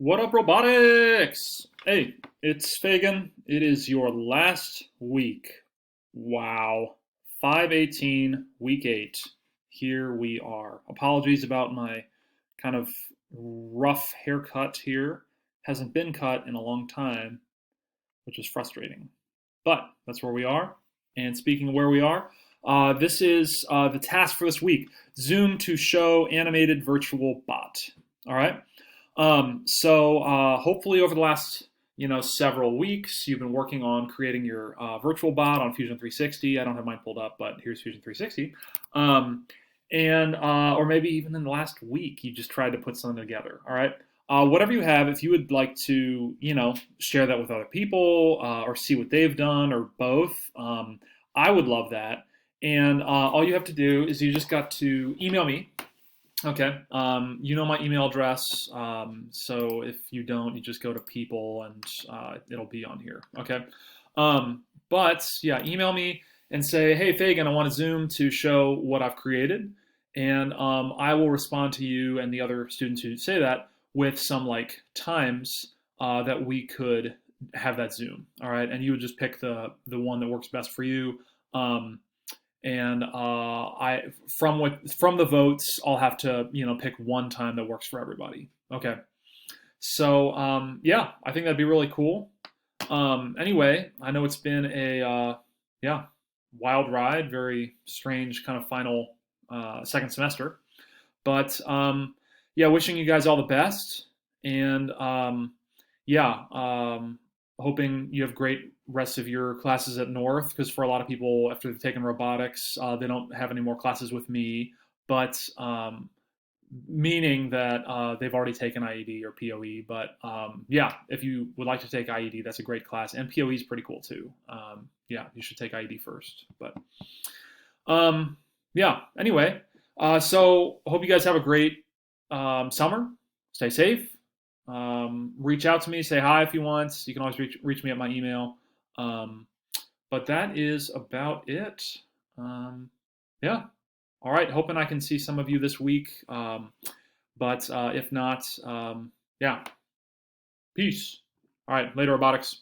What up, Robotcs? Hey, it's Fagan. It is your last week. Wow. 5/18, week 8. Here we are. Apologies about my kind of rough haircut here. Hasn't been cut in a long time, which is frustrating. But that's where we are. And speaking of where we are, this is the task for this week: Zoom to show animated virtual bot. All right. Hopefully over the last several weeks, you've been working on creating your virtual bot on Fusion 360. I don't have mine pulled up, but here's Fusion 360. Or maybe even in the last week, you just tried to put something together. All right. Whatever you have, if you would like to, share that with other people or see what they've done or both, I would love that. And all you have to do is you just got to email me. Okay. You know my email address. So if you don't, you just go to people and it'll be on here. Okay. But yeah, email me and say, hey, Fagan, I want to Zoom to show what I've created. And I will respond to you and the other students who say that with some like times that we could have that Zoom. All right. And you would just pick the one that works best for you. And I from the votes, I'll have to pick one time that works for everybody. Okay. So yeah, I think that'd be really cool. Anyway, I know it's been a yeah, wild ride, very strange kind of final second semester, but yeah, wishing you guys all the best, and yeah, hoping you have great rest of your classes at North, because for a lot of people, after they've taken robotics, they don't have any more classes with me, but meaning that they've already taken IED or POE. But yeah, if you would like to take IED, that's a great class, and POE is pretty cool too. Yeah, you should take IED first. But yeah, anyway, so hope you guys have a great summer. Stay safe. Reach out to me, say hi if you want. You can always reach me at my email. But that is about it. Yeah. All right. Hoping I can see some of you this week. But if not, yeah. Peace. All right. Later, robotics.